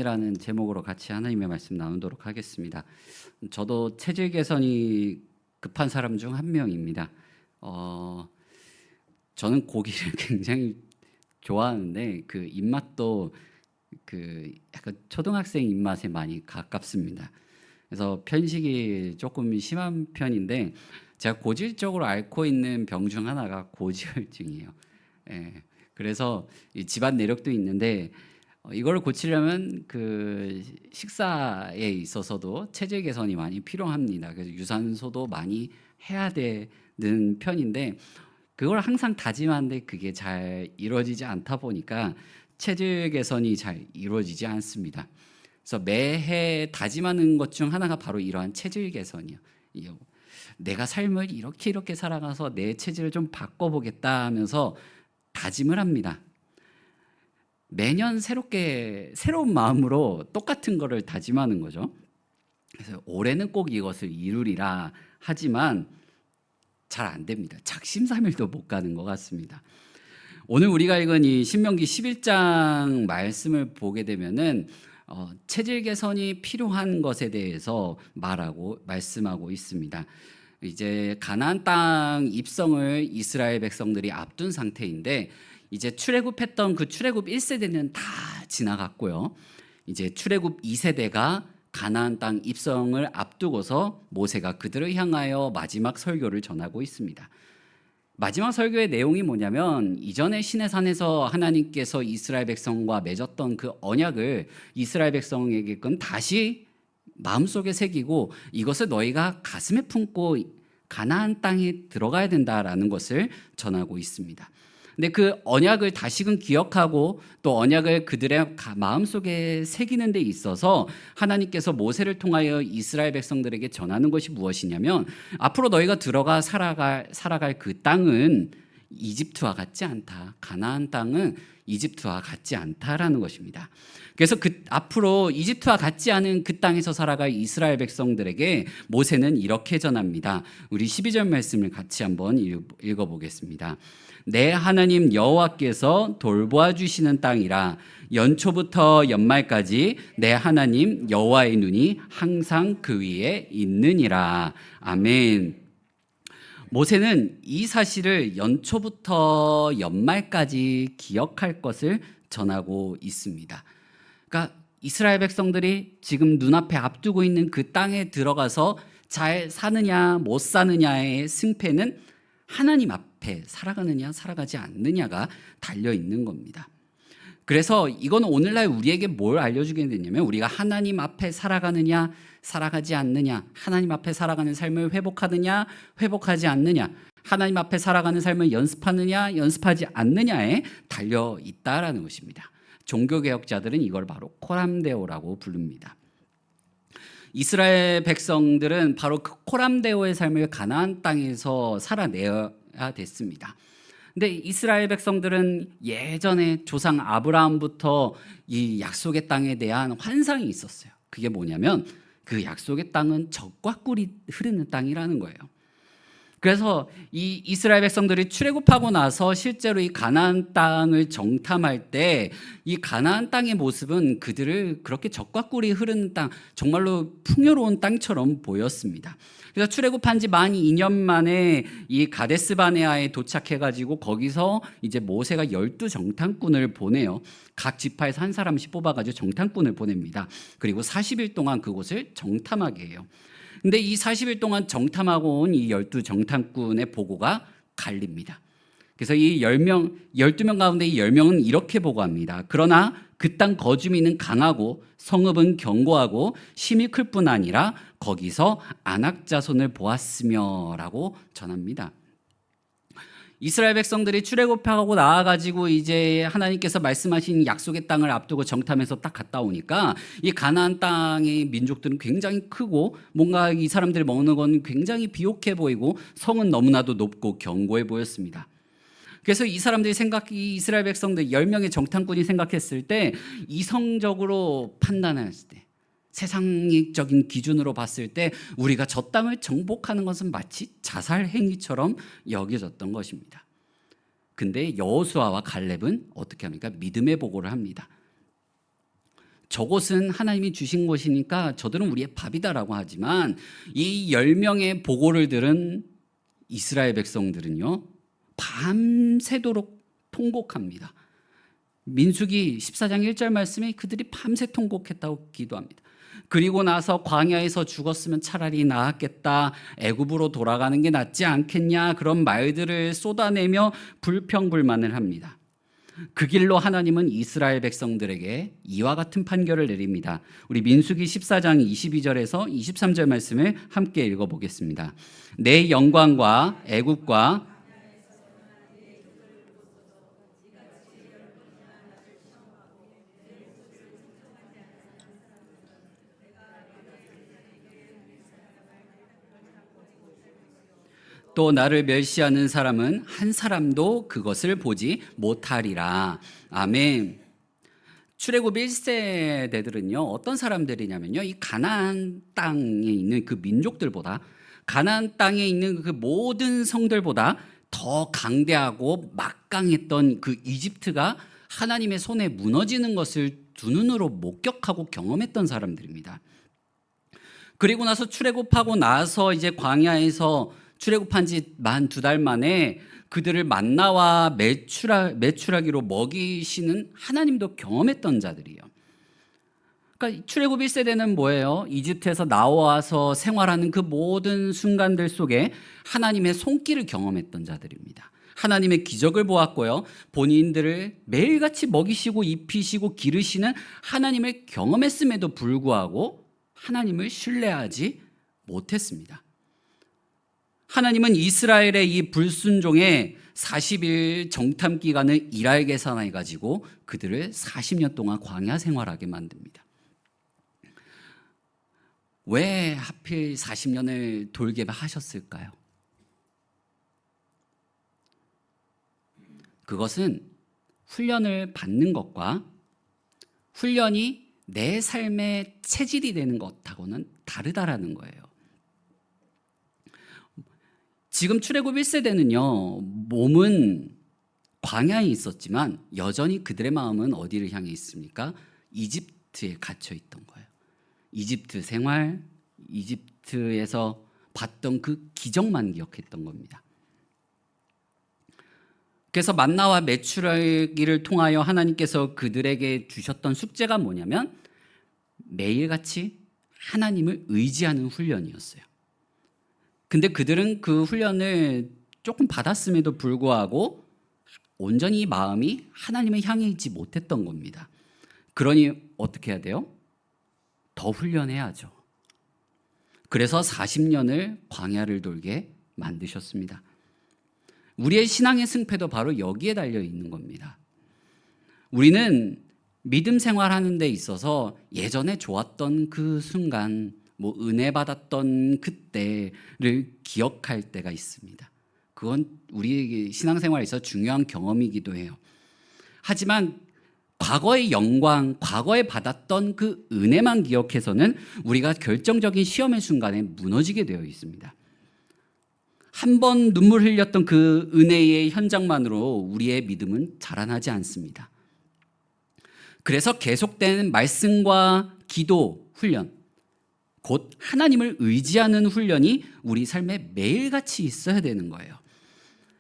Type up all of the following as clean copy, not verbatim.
라는 제목으로 같이 하나님의 말씀 나누도록 하겠습니다. 저도 체질 개선이 급한 사람 중 한 명입니다. 저는 고기를 굉장히 좋아하는데 그 입맛도 그 약간 초등학생 입맛에 많이 가깝습니다. 그래서 편식이 조금 심한 편인데 제가 고질적으로 앓고 있는 병 중 하나가 고지혈증이에요. 예. 그래서 이 집안 내력도 있는데 이걸 고치려면 그 식사에 있어서도 체질 개선이 많이 필요합니다. 그래서 유산소도 많이 해야 되는 편인데 그걸 항상 다짐하는데 그게 잘 이루어지지 않다 보니까 체질 개선이 잘 이루어지지 않습니다. 그래서 매해 다짐하는 것 중 하나가 바로 이러한 체질 개선이요. 내가 삶을 이렇게 살아가서 내 체질을 좀 바꿔보겠다 하면서 다짐을 합니다. 매년 새로운 마음으로 똑같은 거를 다짐하는 거죠. 그래서 올해는 꼭 이것을 이루리라 하지만 잘 안 됩니다. 작심삼일도 못 가는 것 같습니다. 오늘 우리가 읽은 이 신명기 11장 말씀을 보게 되면은 체질 개선이 필요한 것에 대해서 말씀하고 있습니다. 이제 가나안 땅 입성을 이스라엘 백성들이 앞둔 상태인데 이제 출애굽했던 그 출애굽 1세대는 다 지나갔고요. 이제 출애굽 2세대가 가나안 땅 입성을 앞두고서 모세가 그들을 향하여 마지막 설교를 전하고 있습니다. 마지막 설교의 내용이 뭐냐면 이전에 시내산에서 하나님께서 이스라엘 백성과 맺었던 그 언약을 이스라엘 백성에게끔 다시 마음속에 새기고 이것을 너희가 가슴에 품고 가나안 땅에 들어가야 된다라는 것을 전하고 있습니다. 근데 그 언약을 다시금 기억하고 또 언약을 그들의 마음속에 새기는 데 있어서 하나님께서 모세를 통하여 이스라엘 백성들에게 전하는 것이 무엇이냐면 앞으로 너희가 들어가 살아갈 그 땅은 이집트와 같지 않다. 가나안 땅은 이집트와 같지 않다라는 것입니다. 그래서 앞으로 이집트와 같지 않은 그 땅에서 살아갈 이스라엘 백성들에게 모세는 이렇게 전합니다. 우리 12절 말씀을 같이 한번 읽어보겠습니다. 내 하나님 여호와께서 돌보아 주시는 땅이라 연초부터 연말까지 내 하나님 여호와의 눈이 항상 그 위에 있느니라. 아멘. 모세는 이 사실을 연초부터 연말까지 기억할 것을 전하고 있습니다. 그러니까 이스라엘 백성들이 지금 눈앞에 앞두고 있는 그 땅에 들어가서 잘 사느냐 못 사느냐의 승패는 하나님 앞에 살아가느냐 살아가지 않느냐가 달려 있는 겁니다. 그래서 이건 오늘날 우리에게 뭘 알려주게 되냐면 우리가 하나님 앞에 살아가느냐 살아가지 않느냐, 하나님 앞에 살아가는 삶을 회복하느냐 회복하지 않느냐, 하나님 앞에 살아가는 삶을 연습하느냐 연습하지 않느냐에 달려 있다라는 것입니다. 종교개혁자들은 이걸 바로 코람데오라고 부릅니다. 이스라엘 백성들은 바로 그 코람데오의 삶을 가나안 땅에서 살아내야 됐습니다. 근데 이스라엘 백성들은 예전에 조상 아브라함부터 이 약속의 땅에 대한 환상이 있었어요. 그게 뭐냐면 그 약속의 땅은 젖과 꿀이 흐르는 땅이라는 거예요. 그래서 이 이스라엘 백성들이 출애굽하고 나서 실제로 이 가나안 땅을 정탐할 때 이 가나안 땅의 모습은 그들을 그렇게 젖과 꿀이 흐르는 땅, 정말로 풍요로운 땅처럼 보였습니다. 그래서 출애굽한 지 만 2년 만에 이 가데스 바네아에 도착해가지고 거기서 이제 모세가 12정탐꾼을 보내요. 각 지파에서 한 사람씩 뽑아가지고 정탐꾼을 보냅니다. 그리고 40일 동안 그곳을 정탐하게 해요. 근데 이 40일 동안 정탐하고 온 이 12정탐꾼의 보고가 갈립니다. 그래서 이 12명 가운데 이 10명은 이렇게 보고합니다. 그러나 그 땅 거주민은 강하고 성읍은 견고하고 힘이 클 뿐 아니라 거기서 안악 자손을 보았으며 라고 전합니다. 이스라엘 백성들이 출애굽하고 나와가지고 이제 하나님께서 말씀하신 약속의 땅을 앞두고 정탐해서 딱 갔다 오니까 이 가나안 땅의 민족들은 굉장히 크고 뭔가 이 사람들이 먹는 건 굉장히 비옥해 보이고 성은 너무나도 높고 견고해 보였습니다. 그래서 이 사람들이 이 이스라엘 백성들 10명의 정탐꾼이 생각했을 때 이성적으로 판단했을 때 세상적인 기준으로 봤을 때 우리가 저 땅을 정복하는 것은 마치 자살 행위처럼 여겨졌던 것입니다. 근데 여호수아와 갈렙은 어떻게 합니까? 믿음의 보고를 합니다. 저곳은 하나님이 주신 곳이니까 저들은 우리의 밥이다라고 하지만 이 10명의 보고를 들은 이스라엘 백성들은요, 밤새도록 통곡합니다. 민수기 14장 1절 말씀에 그들이 밤새 통곡했다고 기도합니다. 그리고 나서 광야에서 죽었으면 차라리 나았겠다, 애굽으로 돌아가는 게 낫지 않겠냐, 그런 말들을 쏟아내며 불평불만을 합니다. 그 길로 하나님은 이스라엘 백성들에게 이와 같은 판결을 내립니다. 우리 민수기 14장 22절에서 23절 말씀을 함께 읽어보겠습니다. 내 영광과 애굽과 또 나를 멸시하는 사람은 한 사람도 그것을 보지 못하리라. 아멘. 출애굽 1세대들은요, 어떤 사람들이냐면요, 이 가나안 땅에 있는 그 민족들보다, 가나안 땅에 있는 그 모든 성들보다 더 강대하고 막강했던 그 이집트가 하나님의 손에 무너지는 것을 두 눈으로 목격하고 경험했던 사람들입니다. 그리고 나서 출애굽하고 나서 이제 광야에서 출애굽한 지 만 2달 만에 그들을 만나와 메추라기로 먹이시는 하나님도 경험했던 자들이에요. 그러니까 출애굽 1세대는 뭐예요? 이집트에서 나와서 생활하는 그 모든 순간들 속에 하나님의 손길을 경험했던 자들입니다. 하나님의 기적을 보았고요, 본인들을 매일같이 먹이시고 입히시고 기르시는 하나님을 경험했음에도 불구하고 하나님을 신뢰하지 못했습니다. 하나님은 이스라엘의 이 불순종에 40일 정탐 기간을 일할 계산해 가지고 그들을 40년 동안 광야 생활하게 만듭니다. 왜 하필 40년을 돌게 하셨을까요? 그것은 훈련을 받는 것과 훈련이 내 삶의 체질이 되는 것하고는 다르다라는 거예요. 지금 출애굽 1세대는요, 몸은 광야에 있었지만 여전히 그들의 마음은 어디를 향해 있습니까? 이집트에 갇혀 있던 거예요. 이집트 생활, 이집트에서 봤던 그 기적만 기억했던 겁니다. 그래서 만나와 메추라기를 통하여 하나님께서 그들에게 주셨던 숙제가 뭐냐면 매일같이 하나님을 의지하는 훈련이었어요. 근데 그들은 그 훈련을 조금 받았음에도 불구하고 온전히 마음이 하나님을 향해 있지 못했던 겁니다. 그러니 어떻게 해야 돼요? 더 훈련해야죠. 그래서 40년을 광야를 돌게 만드셨습니다. 우리의 신앙의 승패도 바로 여기에 달려 있는 겁니다. 우리는 믿음 생활하는 데 있어서 예전에 좋았던 그 순간, 은혜 받았던 그때를 기억할 때가 있습니다. 그건 우리에게 신앙생활에 있어서 중요한 경험이기도 해요. 하지만 과거의 영광, 과거에 받았던 그 은혜만 기억해서는 우리가 결정적인 시험의 순간에 무너지게 되어 있습니다. 한 번 눈물 흘렸던 그 은혜의 현장만으로 우리의 믿음은 자라나지 않습니다. 그래서 계속된 말씀과 기도 훈련, 곧 하나님을 의지하는 훈련이 우리 삶에 매일같이 있어야 되는 거예요.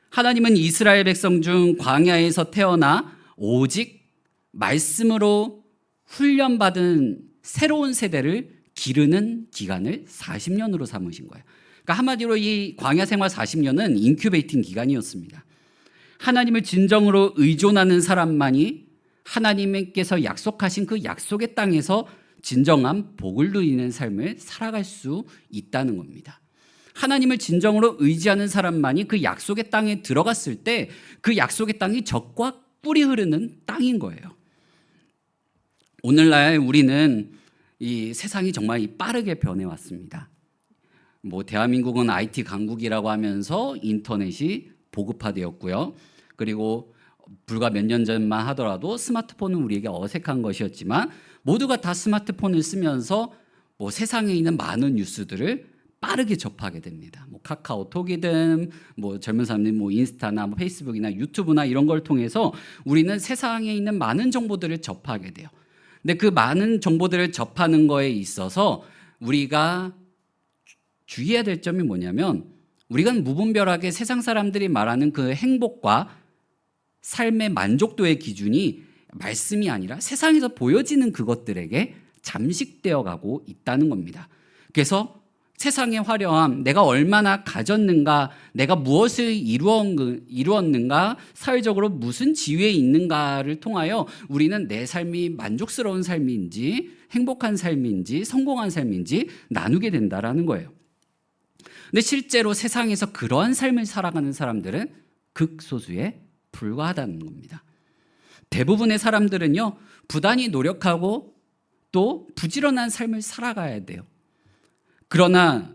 하나님은 이스라엘 백성 중 광야에서 태어나 오직 말씀으로 훈련받은 새로운 세대를 기르는 기간을 40년으로 삼으신 거예요. 그러니까 한마디로 이 광야 생활 40년은 인큐베이팅 기간이었습니다. 하나님을 진정으로 의존하는 사람만이 하나님께서 약속하신 그 약속의 땅에서 진정한 복을 누리는 삶을 살아갈 수 있다는 겁니다. 하나님을 진정으로 의지하는 사람만이 그 약속의 땅에 들어갔을 때 그 약속의 땅이 젖과 꿀이 흐르는 땅인 거예요. 오늘날 우리는 이 세상이 정말 빠르게 변해왔습니다. 대한민국은 IT 강국이라고 하면서 인터넷이 보급화되었고요. 그리고 불과 몇 년 전만 하더라도 스마트폰은 우리에게 어색한 것이었지만 모두가 다 스마트폰을 쓰면서 세상에 있는 많은 뉴스들을 빠르게 접하게 됩니다. 카카오톡이든 젊은 사람들이 인스타나 페이스북이나 유튜브나 이런 걸 통해서 우리는 세상에 있는 많은 정보들을 접하게 돼요. 근데 그 많은 정보들을 접하는 거에 있어서 우리가 주의해야 될 점이 뭐냐면, 우리가 무분별하게 세상 사람들이 말하는 그 행복과 삶의 만족도의 기준이 말씀이 아니라 세상에서 보여지는 그것들에게 잠식되어 가고 있다는 겁니다. 그래서 세상의 화려함, 내가 얼마나 가졌는가, 내가 무엇을 이루었는가, 사회적으로 무슨 지위에 있는가를 통하여 우리는 내 삶이 만족스러운 삶인지 행복한 삶인지 성공한 삶인지 나누게 된다라는 거예요. 근데 실제로 세상에서 그러한 삶을 살아가는 사람들은 극소수에 불과하다는 겁니다. 대부분의 사람들은요, 부단히 노력하고 또 부지런한 삶을 살아가야 돼요. 그러나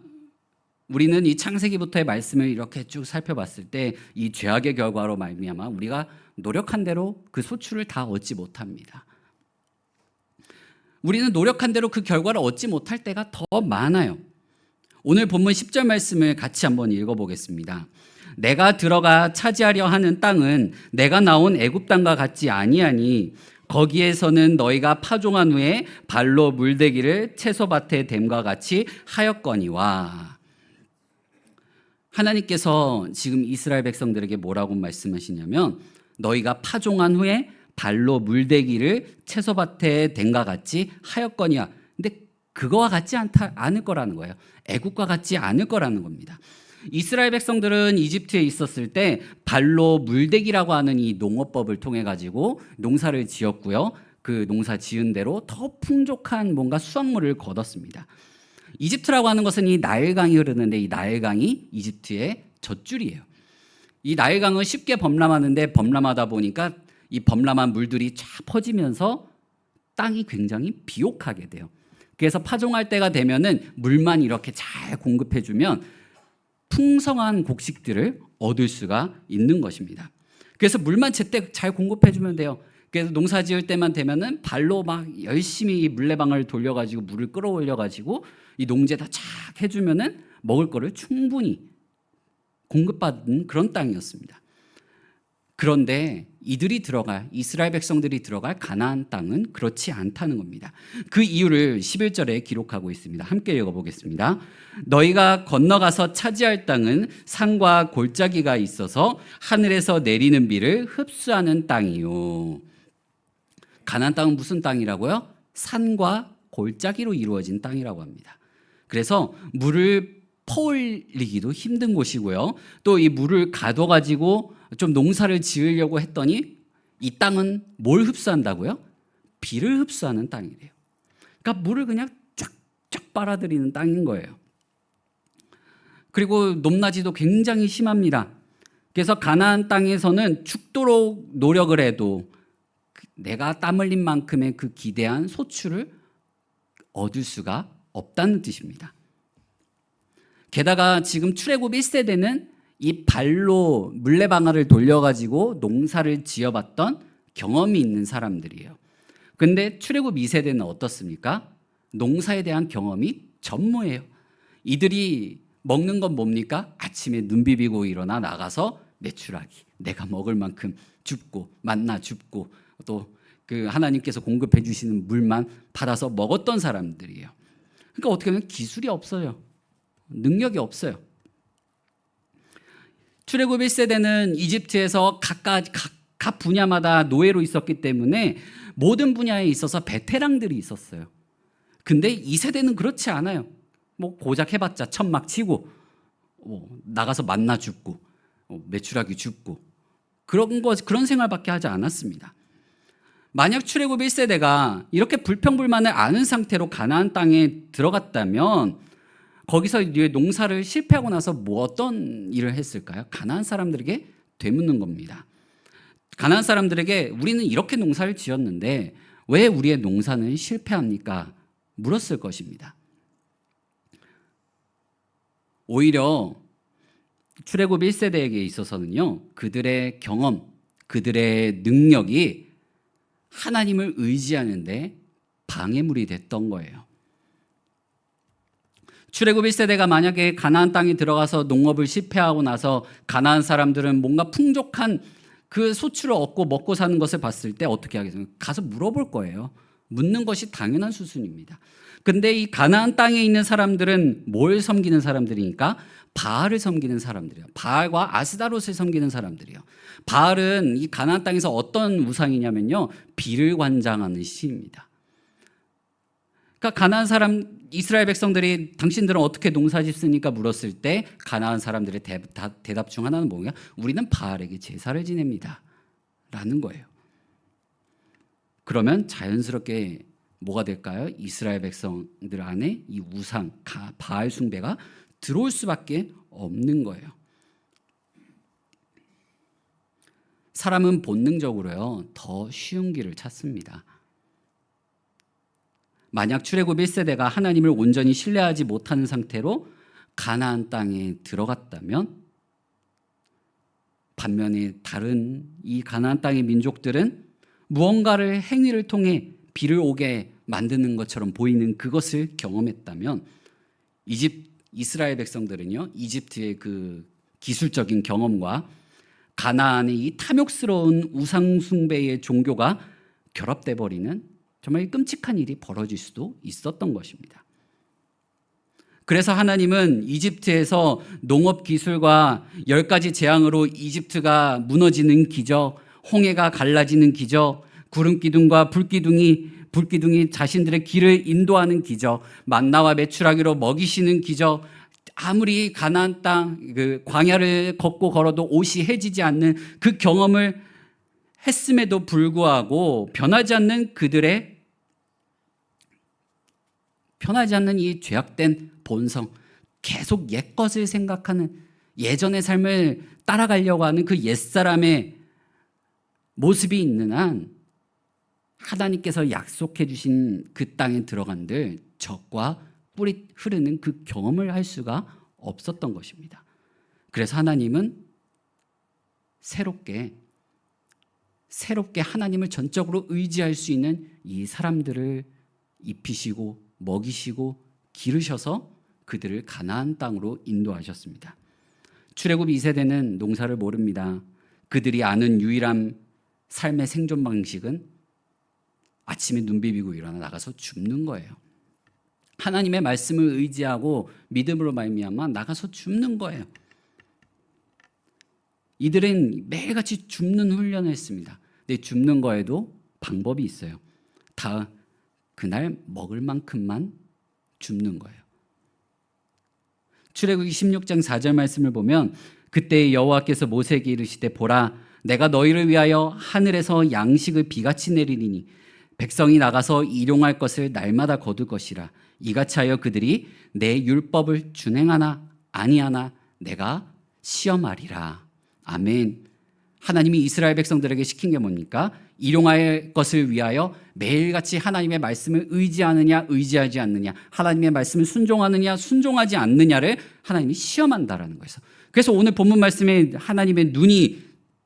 우리는 이 창세기부터의 말씀을 이렇게 쭉 살펴봤을 때 이 죄악의 결과로 말미암아 우리가 노력한 대로 그 소출을 다 얻지 못합니다. 우리는 노력한 대로 그 결과를 얻지 못할 때가 더 많아요. 오늘 본문 10절 말씀을 같이 한번 읽어보겠습니다. 내가 들어가 차지하려 하는 땅은 내가 나온 애굽 땅과 같지 아니하니 거기에서는 너희가 파종한 후에 발로 물대기를 채소밭에 댐과 같이 하였거니와. 하나님께서 지금 이스라엘 백성들에게 뭐라고 말씀하시냐면, 너희가 파종한 후에 발로 물대기를 채소밭에 댐과 같이 하였거니와. 근데 그거와 같지 않을 거라는 거예요. 애국과 같지 않을 거라는 겁니다. 이스라엘 백성들은 이집트에 있었을 때 발로 물대기라고 하는 이 농어법을 통해 가지고 농사를 지었고요. 그 농사 지은 대로 더 풍족한 뭔가 수확물을 거뒀습니다. 이집트라고 하는 것은 이 나일강이 흐르는데, 이 나일강이 이집트의 젖줄이에요. 이 나일강은 쉽게 범람하는데, 범람하다 보니까 이 범람한 물들이 쫙 퍼지면서 땅이 굉장히 비옥하게 돼요. 그래서 파종할 때가 되면은 물만 이렇게 잘 공급해주면 풍성한 곡식들을 얻을 수가 있는 것입니다. 그래서 물만 제때 잘 공급해주면 돼요. 그래서 농사 지을 때만 되면은 발로 막 열심히 물레방아를 돌려가지고 물을 끌어올려가지고 이 농제다 착 해주면은 먹을 거를 충분히 공급받은 그런 땅이었습니다. 그런데 이스라엘 백성들이 들어갈 가나안 땅은 그렇지 않다는 겁니다. 그 이유를 11절에 기록하고 있습니다. 함께 읽어보겠습니다. 너희가 건너가서 차지할 땅은 산과 골짜기가 있어서 하늘에서 내리는 비를 흡수하는 땅이요. 가나안 땅은 무슨 땅이라고요? 산과 골짜기로 이루어진 땅이라고 합니다. 그래서 물을 퍼올리기도 힘든 곳이고요. 또 이 물을 가둬가지고 좀 농사를 지으려고 했더니 이 땅은 뭘 흡수한다고요? 비를 흡수하는 땅이래요. 그러니까 물을 그냥 쫙쫙 빨아들이는 땅인 거예요. 그리고 높낮이도 굉장히 심합니다. 그래서 가나안 땅에서는 죽도록 노력을 해도 내가 땀 흘린 만큼의 그 기대한 소출을 얻을 수가 없다는 뜻입니다. 게다가 지금 출애굽 1세대는 이 발로 물레방아를 돌려가지고 농사를 지어봤던 경험이 있는 사람들이에요. 근데 출애굽 2세대는 어떻습니까? 농사에 대한 경험이 전무해요. 이들이 먹는 건 뭡니까? 아침에 눈 비비고 일어나 나가서 메추라기, 내가 먹을 만큼 줍고 만나 줍고 또 그 하나님께서 공급해 주시는 물만 받아서 먹었던 사람들이에요. 그러니까 어떻게 보면 기술이 없어요. 능력이 없어요. 출애굽 1세대는 이집트에서 각 분야마다 노예로 있었기 때문에 모든 분야에 있어서 베테랑들이 있었어요. 근데 2세대는 그렇지 않아요. 뭐 고작 해봤자 천막 치고 나가서 만나 줍고 메추라기 줍고 그런 생활밖에 하지 않았습니다. 만약 출애굽 1세대가 이렇게 불평불만을 아는 상태로 가나안 땅에 들어갔다면 거기서 농사를 실패하고 나서 어떤 일을 했을까요? 가나안 사람들에게 되묻는 겁니다. 가나안 사람들에게 우리는 이렇게 농사를 지었는데 왜 우리의 농사는 실패합니까? 물었을 것입니다. 오히려 출애굽 1세대에게 있어서는요, 그들의 경험, 그들의 능력이 하나님을 의지하는데 방해물이 됐던 거예요. 출애굽 1세대가 만약에 가나안 땅에 들어가서 농업을 실패하고 나서 가나안 사람들은 뭔가 풍족한 그 소출을 얻고 먹고 사는 것을 봤을 때 어떻게 하겠습니까? 가서 물어볼 거예요. 묻는 것이 당연한 수순입니다. 근데 이 가나안 땅에 있는 사람들은 뭘 섬기는 사람들이니까 바알을 섬기는 사람들이에요. 바알과 아스다롯을 섬기는 사람들이에요. 바알은 이 가나안 땅에서 어떤 우상이냐면요, 비를 관장하는 신입니다. 그러니까 가나안 사람, 이스라엘 백성들이 당신들은 어떻게 농사짓습니까? 물었을 때 가나안 사람들의 대답 중 하나는 뭐냐? 우리는 바알에게 제사를 지냅니다 라는 거예요. 그러면 자연스럽게 뭐가 될까요? 이스라엘 백성들 안에 이 우상, 바알 숭배가 들어올 수밖에 없는 거예요. 사람은 본능적으로요, 더 쉬운 길을 찾습니다. 만약 출애굽 1세대가 하나님을 온전히 신뢰하지 못하는 상태로 가나안 땅에 들어갔다면, 반면에 다른 이 가나안 땅의 민족들은 무언가를 행위를 통해 비를 오게 만드는 것처럼 보이는 그것을 경험했다면, 이스라엘 백성들은요, 이집트의 그 기술적인 경험과 가나안의 이 탐욕스러운 우상 숭배의 종교가 결합돼 버리는 정말 끔찍한 일이 벌어질 수도 있었던 것입니다. 그래서 하나님은 이집트에서 농업 기술과 10가지 재앙으로 이집트가 무너지는 기적, 홍해가 갈라지는 기적, 구름 기둥과 불기둥이 자신들의 길을 인도하는 기적, 만나와 메추라기로 먹이시는 기적, 아무리 가나안 땅 그 광야를 걷고 걸어도 옷이 해지지 않는 그 경험을 했음에도 불구하고 변하지 않는 이 죄악된 본성, 계속 옛것을 생각하는, 예전의 삶을 따라가려고 하는 그 옛사람의 모습이 있는 한 하나님께서 약속해 주신 그 땅에 들어간들 적과 뿔이 흐르는 그 경험을 할 수가 없었던 것입니다. 그래서 하나님은 새롭게 하나님을 전적으로 의지할 수 있는 이 사람들을 입히시고 먹이시고 기르셔서 그들을 가나안 땅으로 인도하셨습니다. 출애굽 2세대는 농사를 모릅니다. 그들이 아는 유일한 삶의 생존 방식은 아침에 눈 비비고 일어나 나가서 줍는 거예요. 하나님의 말씀을 의지하고 믿음으로 말미암아 나가서 줍는 거예요. 이들은 매일같이 줍는 훈련을 했습니다. 근데 줍는 거에도 방법이 있어요. 다 그날 먹을 만큼만 줍는 거예요. 출애굽기 16장 4절 말씀을 보면, 그때 여호와께서 모세에게 이르시되 보라, 내가 너희를 위하여 하늘에서 양식을 비같이 내리리니 백성이 나가서 일용할 것을 날마다 거둘 것이라. 이같이 하여 그들이 내 율법을 준행하나 아니하나 내가 시험하리라. 아멘. 하나님이 이스라엘 백성들에게 시킨 게 뭡니까? 일용할 것을 위하여 매일같이 하나님의 말씀을 의지하느냐 의지하지 않느냐, 하나님의 말씀을 순종하느냐 순종하지 않느냐를 하나님이 시험한다라는 거예요. 그래서 오늘 본문 말씀에 하나님의 눈이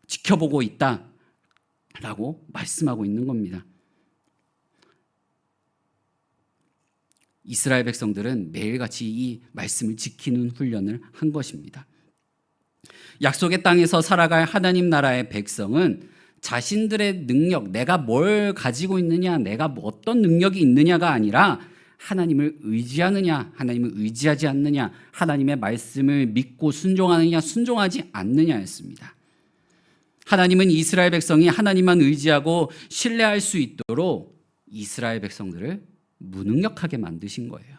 지켜보고 있다라고 말씀하고 있는 겁니다. 이스라엘 백성들은 매일같이 이 말씀을 지키는 훈련을 한 것입니다. 약속의 땅에서 살아갈 하나님 나라의 백성은 자신들의 능력, 내가 뭘 가지고 있느냐, 내가 어떤 능력이 있느냐가 아니라 하나님을 의지하느냐, 하나님을 의지하지 않느냐, 하나님의 말씀을 믿고 순종하느냐, 순종하지 않느냐였습니다. 하나님은 이스라엘 백성이 하나님만 의지하고 신뢰할 수 있도록 이스라엘 백성들을 무능력하게 만드신 거예요.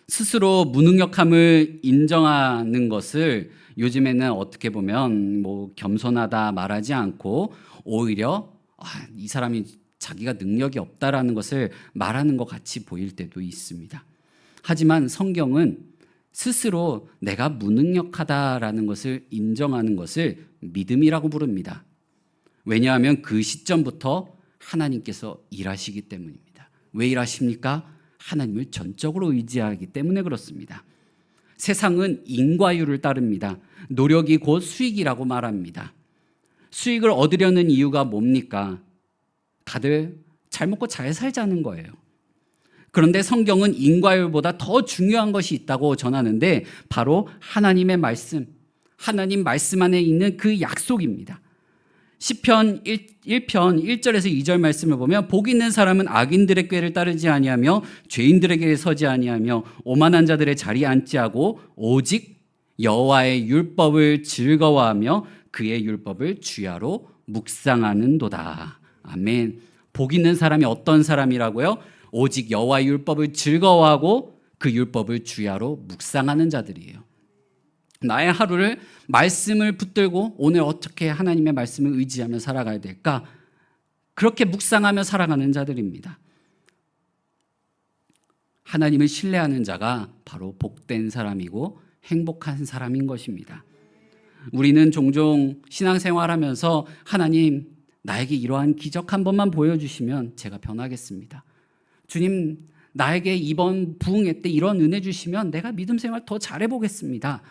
스스로 무능력함을 인정하는 것을 요즘에는 어떻게 보면 겸손하다 말하지 않고 오히려 이 사람이 자기가 능력이 없다라는 것을 말하는 것 같이 보일 때도 있습니다. 하지만 성경은 스스로 내가 무능력하다라는 것을 인정하는 것을 믿음이라고 부릅니다. 왜냐하면 그 시점부터 하나님께서 일하시기 때문입니다. 왜 일하십니까? 하나님을 전적으로 의지하기 때문에 그렇습니다. 세상은 인과율을 따릅니다. 노력이 곧 수익이라고 말합니다. 수익을 얻으려는 이유가 뭡니까? 다들 잘 먹고 잘 살자는 거예요. 그런데 성경은 인과율보다 더 중요한 것이 있다고 전하는데 바로 하나님의 말씀, 하나님 말씀 안에 있는 그 약속입니다. 시편 1편 1절에서 2절 말씀을 보면 복 있는 사람은 악인들의 꾀를 따르지 아니하며 죄인들의 길에 서지 아니하며 오만한 자들의 자리에 앉지 하고 오직 여호와의 율법을 즐거워하며 그의 율법을 주야로 묵상하는도다. 아멘. 복 있는 사람이 어떤 사람이라고요? 오직 여호와의 율법을 즐거워하고 그 율법을 주야로 묵상하는 자들이에요. 나의 하루를 말씀을 붙들고 오늘 어떻게 하나님의 말씀을 의지하며 살아가야 될까? 그렇게 묵상하며 살아가는 자들입니다. 하나님을 신뢰하는 자가 바로 복된 사람이고 행복한 사람인 것입니다. 우리는 종종 신앙생활하면서 하나님, 나에게 이러한 기적 한 번만 보여주시면 제가 변하겠습니다. 주님, 나에게 이번 부흥회 때 이런 은혜 주시면 내가 믿음 생활 더 잘해보겠습니다.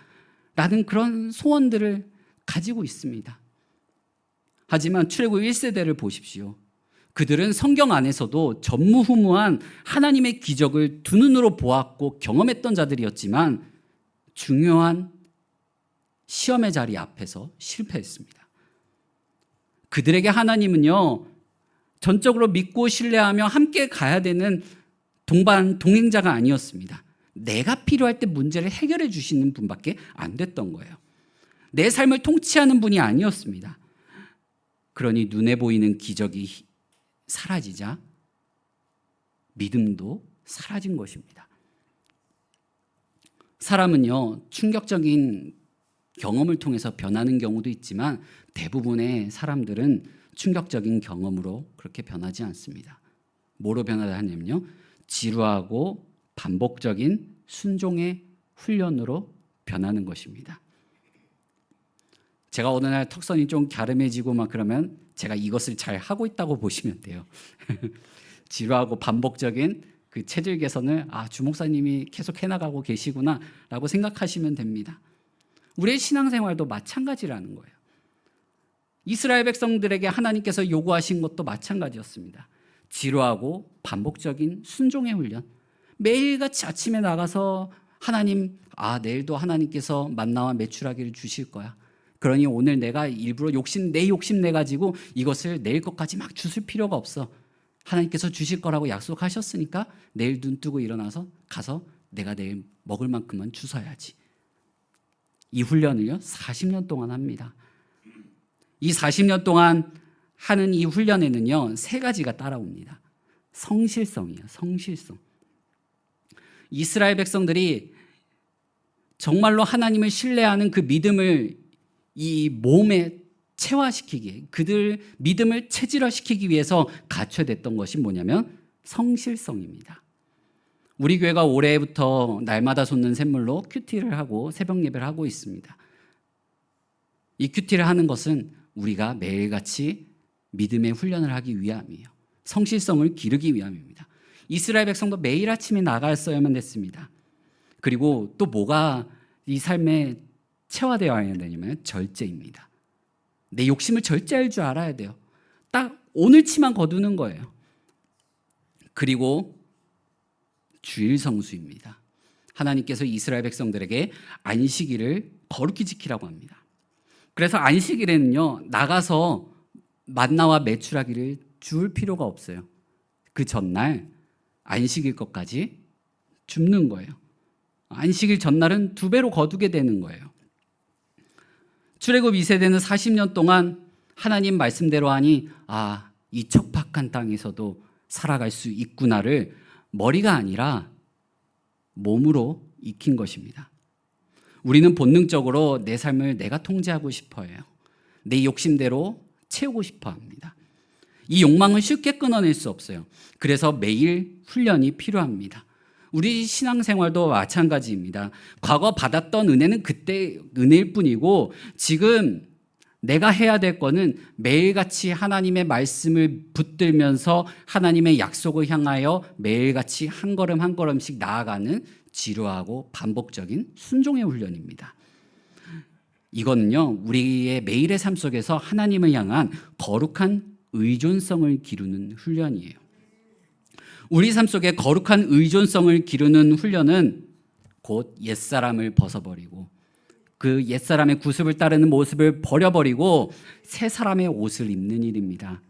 라는 그런 소원들을 가지고 있습니다. 하지만 출애굽 1세대를 보십시오. 그들은 성경 안에서도 전무후무한 하나님의 기적을 두 눈으로 보았고 경험했던 자들이었지만 중요한 시험의 자리 앞에서 실패했습니다. 그들에게 하나님은요, 전적으로 믿고 신뢰하며 함께 가야 되는 동행자가 아니었습니다. 내가 필요할 때 문제를 해결해 주시는 분밖에 안 됐던 거예요. 내 삶을 통치하는 분이 아니었습니다. 그러니 눈에 보이는 기적이 사라지자 믿음도 사라진 것입니다. 사람은요, 충격적인 경험을 통해서 변하는 경우도 있지만 대부분의 사람들은 충격적인 경험으로 그렇게 변하지 않습니다. 뭐로 변하냐면요, 지루하고 반복적인 순종의 훈련으로 변하는 것입니다. 제가 어느 날 턱선이 좀 갸름해지고 막 그러면 제가 이것을 잘 하고 있다고 보시면 돼요. 지루하고 반복적인 그 체질 개선을 주 목사님이 계속 해나가고 계시구나 라고 생각하시면 됩니다. 우리의 신앙생활도 마찬가지라는 거예요. 이스라엘 백성들에게 하나님께서 요구하신 것도 마찬가지였습니다. 지루하고 반복적인 순종의 훈련. 매일같이 아침에 나가서 하나님, 내일도 하나님께서 만나와 메추라기를 주실 거야. 그러니 오늘 내가 일부러 내 욕심 내 가지고 이것을 내일 것까지 막 주실 필요가 없어. 하나님께서 주실 거라고 약속하셨으니까 내일 눈 뜨고 일어나서 가서 내가 내일 먹을 만큼만 주워야지. 이 훈련을요 40년 동안 합니다. 이 40년 동안 하는 이 훈련에는요 3가지가 따라옵니다. 성실성이에요. 성실성. 이스라엘 백성들이 정말로 하나님을 신뢰하는 그 믿음을 이 몸에 체화시키기, 그들 믿음을 체질화시키기 위해서 갖춰냈던 것이 뭐냐면 성실성입니다. 우리 교회가 올해부터 날마다 솟는 샘물로 큐티를 하고 새벽 예배를 하고 있습니다. 이 큐티를 하는 것은 우리가 매일같이 믿음의 훈련을 하기 위함이에요. 성실성을 기르기 위함입니다. 이스라엘 백성도 매일 아침에 나갔어야만 됐습니다. 그리고 또 뭐가 이 삶에 체화되어야 되냐면 절제입니다. 내 욕심을 절제할 줄 알아야 돼요. 딱 오늘치만 거두는 거예요. 그리고 주일 성수입니다. 하나님께서 이스라엘 백성들에게 안식일을 거룩히 지키라고 합니다. 그래서 안식일에는요 나가서 만나와 메추라기를 줄 필요가 없어요. 그 전날 안식일 것까지 줍는 거예요. 안식일 전날은 2배로 거두게 되는 거예요. 출애굽 2세대는 40년 동안 하나님 말씀대로 하니 이 척박한 땅에서도 살아갈 수 있구나를 머리가 아니라 몸으로 익힌 것입니다. 우리는 본능적으로 내 삶을 내가 통제하고 싶어 해요. 내 욕심대로 채우고 싶어 합니다. 이 욕망은 쉽게 끊어낼 수 없어요. 그래서 매일 훈련이 필요합니다. 우리 신앙생활도 마찬가지입니다. 과거 받았던 은혜는 그때 은혜일 뿐이고 지금 내가 해야 될 거는 매일같이 하나님의 말씀을 붙들면서 하나님의 약속을 향하여 매일같이 한 걸음 한 걸음씩 나아가는 지루하고 반복적인 순종의 훈련입니다. 이거는요 우리의 매일의 삶 속에서 하나님을 향한 거룩한 의존성을 기르는 훈련이에요. 우리 삶 속에 거룩한 의존성을 기르는 훈련은 곧 옛사람을 벗어버리고 그 옛사람의 구습을 따르는 모습을 버려버리고 새 사람의 옷을 입는 일입니다.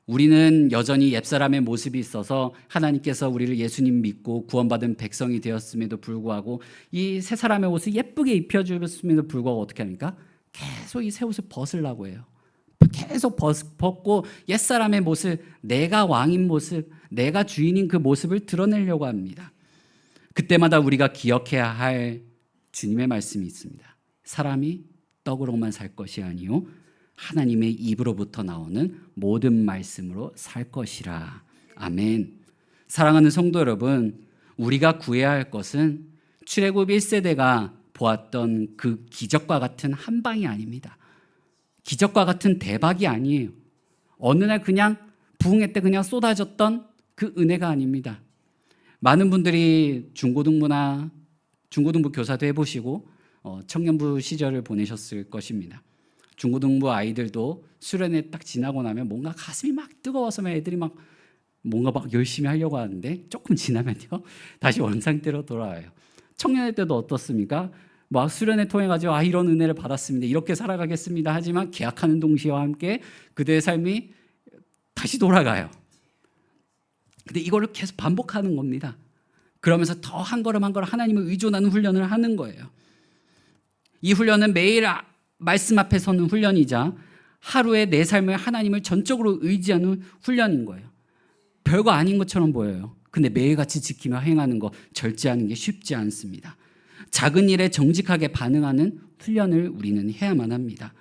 우리는 여전히 옛사람의 모습이 있어서 하나님께서 우리를 예수님 믿고 구원받은 백성이 되었음에도 불구하고 이 새 사람의 옷을 예쁘게 입혀주었음에도 불구하고 어떻게 합니까? 계속 이 새 옷을 벗으려고 해요. 계속 벗고 옛사람의 모습, 내가 왕인 모습, 내가 주인인 그 모습을 드러내려고 합니다. 그때마다 우리가 기억해야 할 주님의 말씀이 있습니다. 사람이 떡으로만 살 것이 아니요 하나님의 입으로부터 나오는 모든 말씀으로 살 것이라. 아멘. 사랑하는 성도 여러분, 우리가 구해야 할 것은 출애굽 1세대가 보았던 그 기적과 같은 한 방이 아닙니다. 기적과 같은 대박이 아니에요. 어느 날 그냥 부흥회 때 그냥 쏟아졌던 그 은혜가 아닙니다. 많은 분들이 중고등부 교사도 해보시고 청년부 시절을 보내셨을 것입니다. 중고등부 아이들도 수련회 딱 지나고 나면 뭔가 가슴이 막 뜨거워서 애들이 막 뭔가 막 열심히 하려고 하는데 조금 지나면요 다시 원상태로 돌아와요. 청년회 때도 어떻습니까? 막 수련회 통해 가지고 이런 은혜를 받았습니다. 이렇게 살아가겠습니다. 하지만 계약하는 동시와 함께 그들의 삶이 다시 돌아가요. 근데 이거를 계속 반복하는 겁니다. 그러면서 더 한 걸음 한 걸음 하나님을 의존하는 훈련을 하는 거예요. 이 훈련은 매일 말씀 앞에 서는 훈련이자 하루에 내 삶을 하나님을 전적으로 의지하는 훈련인 거예요. 별거 아닌 것처럼 보여요. 근데 매일같이 지키며 행하는 거, 절제하는 게 쉽지 않습니다. 작은 일에 정직하게 반응하는 훈련을 우리는 해야만 합니다.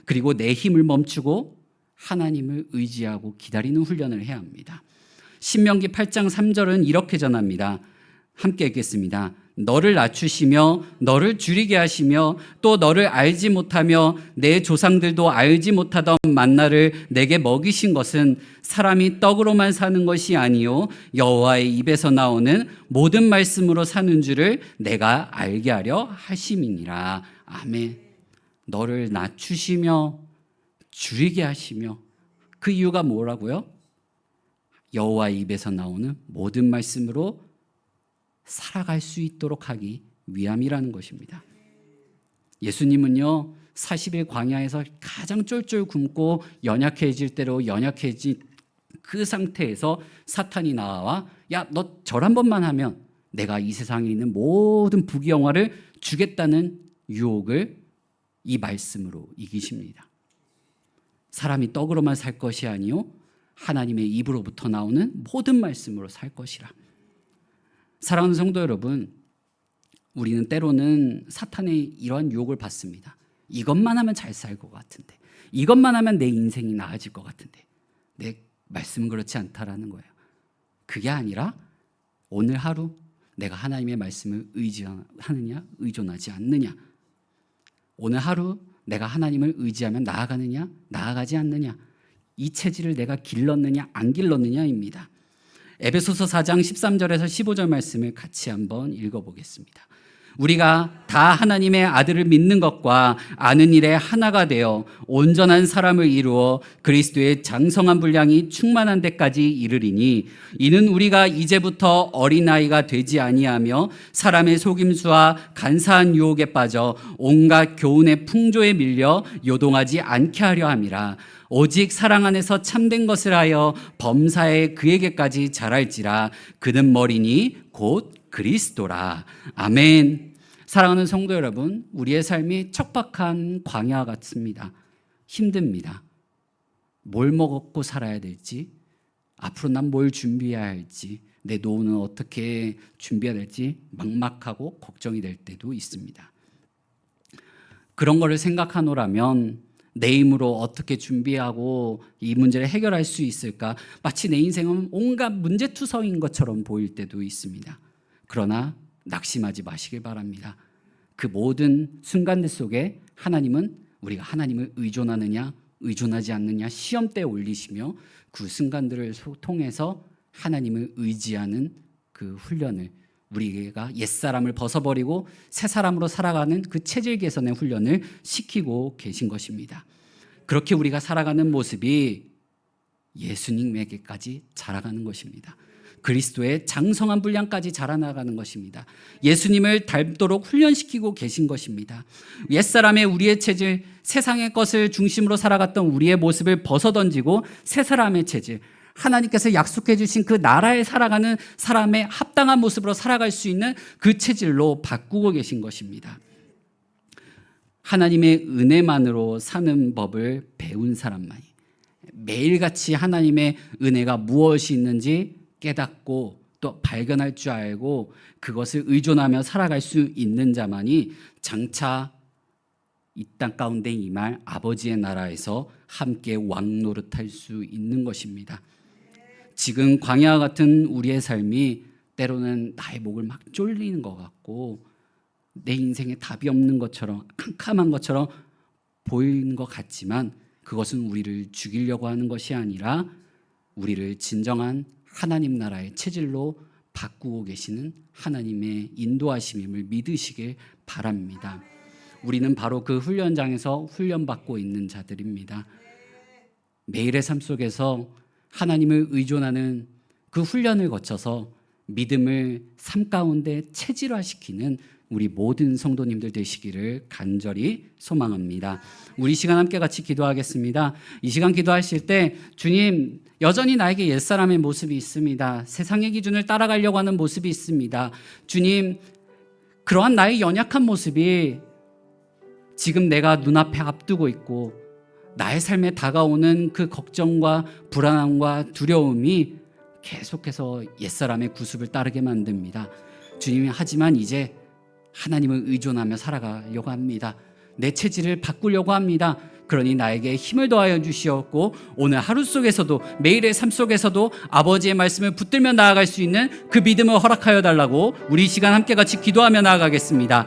그리고 내 힘을 멈추고 하나님을 의지하고 기다리는 훈련을 해야 합니다. 신명기 8장 3절은 이렇게 전합니다. 함께 읽겠습니다. 너를 낮추시며 너를 줄이게 하시며 또 너를 알지 못하며 내 조상들도 알지 못하던 만나를 내게 먹이신 것은 사람이 떡으로만 사는 것이 아니요 여호와의 입에서 나오는 모든 말씀으로 사는 줄을 내가 알게 하려 하심이니라. 아멘. 너를 낮추시며 줄이게 하시며 그 이유가 뭐라고요? 여호와의 입에서 나오는 모든 말씀으로 살아갈 수 있도록 하기 위함이라는 것입니다. 예수님은요 40일 광야에서 가장 쫄쫄 굶고 연약해질 대로 연약해진 그 상태에서 사탄이 나와 야, 너 절 한 번만 하면 내가 이 세상에 있는 모든 부귀영화를 주겠다는 유혹을 이 말씀으로 이기십니다. 사람이 떡으로만 살 것이 아니요 하나님의 입으로부터 나오는 모든 말씀으로 살 것이라. 사랑하는 성도 여러분, 우리는 때로는 사탄의 이러한 유혹을 받습니다. 이것만 하면 잘 살 것 같은데, 이것만 하면 내 인생이 나아질 것 같은데, 내 말씀은 그렇지 않다라는 거예요. 그게 아니라 오늘 하루 내가 하나님의 말씀을 의지하느냐 의존하지 않느냐, 오늘 하루 내가 하나님을 의지하면 나아가느냐 나아가지 않느냐, 이 체질을 내가 길렀느냐 안 길렀느냐입니다. 에베소서 4장 13절에서 15절 말씀을 같이 한번 읽어보겠습니다. 우리가 다 하나님의 아들을 믿는 것과 아는 일에 하나가 되어 온전한 사람을 이루어 그리스도의 장성한 분량이 충만한 데까지 이르리니 이는 우리가 이제부터 어린아이가 되지 아니하며 사람의 속임수와 간사한 유혹에 빠져 온갖 교훈의 풍조에 밀려 요동하지 않게 하려 함이라. 오직 사랑 안에서 참된 것을 하여 범사에 그에게까지 자랄지라. 그는 머리니 곧 그리스도라. 아멘. 사랑하는 성도 여러분, 우리의 삶이 척박한 광야 같습니다. 힘듭니다. 뭘 먹고 살아야 될지, 앞으로 난 뭘 준비해야 할지, 내 노후는 어떻게 준비해야 될지 막막하고 걱정이 될 때도 있습니다. 그런 거를 생각하노라면 내 힘으로 어떻게 준비하고 이 문제를 해결할 수 있을까? 마치 내 인생은 온갖 문제투성인 것처럼 보일 때도 있습니다. 그러나 낙심하지 마시길 바랍니다. 그 모든 순간들 속에 하나님은 우리가 하나님을 의존하느냐 의존하지 않느냐 시험대에 올리시며 그 순간들을 통해서 하나님을 의지하는 그 훈련을, 우리가 옛사람을 벗어버리고 새사람으로 살아가는 그 체질 개선의 훈련을 시키고 계신 것입니다. 그렇게 우리가 살아가는 모습이 예수님에게까지 자라가는 것입니다. 그리스도의 장성한 분량까지 자라나가는 것입니다. 예수님을 닮도록 훈련시키고 계신 것입니다. 옛사람의 우리의 체질, 세상의 것을 중심으로 살아갔던 우리의 모습을 벗어던지고 새 사람의 체질, 하나님께서 약속해 주신 그 나라에 살아가는 사람의 합당한 모습으로 살아갈 수 있는 그 체질로 바꾸고 계신 것입니다. 하나님의 은혜만으로 사는 법을 배운 사람만이 매일같이 하나님의 은혜가 무엇이 있는지 깨닫고 또 발견할 줄 알고 그것을 의존하며 살아갈 수 있는 자만이 장차 이 땅 가운데 임할 아버지의 나라에서 함께 왕노릇할 수 있는 것입니다. 지금 광야와 같은 우리의 삶이 때로는 나의 목을 막 졸리는 것 같고 내 인생에 답이 없는 것처럼 캄캄한 것처럼 보이는 것 같지만 그것은 우리를 죽이려고 하는 것이 아니라 우리를 진정한 하나님 나라의 체질로 바꾸고 계시는 하나님의 인도하심임을 믿으시길 바랍니다. 우리는 바로 그 훈련장에서 훈련받고 있는 자들입니다. 매일의 삶 속에서 하나님을 의존하는 그 훈련을 거쳐서 믿음을 삶 가운데 체질화시키는 우리 모든 성도님들 되시기를 간절히 소망합니다. 우리 시간 함께 같이 기도하겠습니다. 이 시간 기도하실 때 주님, 여전히 나에게 옛사람의 모습이 있습니다. 세상의 기준을 따라가려고 하는 모습이 있습니다. 주님, 그러한 나의 연약한 모습이 지금 내가 눈앞에 앞두고 있고 나의 삶에 다가오는 그 걱정과 불안함과 두려움이 계속해서 옛사람의 구습을 따르게 만듭니다. 주님이 하지만 이제 하나님을 의존하며 살아가려고 합니다. 내 체질을 바꾸려고 합니다. 그러니 나에게 힘을 더하여 주시옵고 오늘 하루 속에서도 매일의 삶 속에서도 아버지의 말씀을 붙들며 나아갈 수 있는 그 믿음을 허락하여 달라고 우리 시간 함께 같이 기도하며 나아가겠습니다.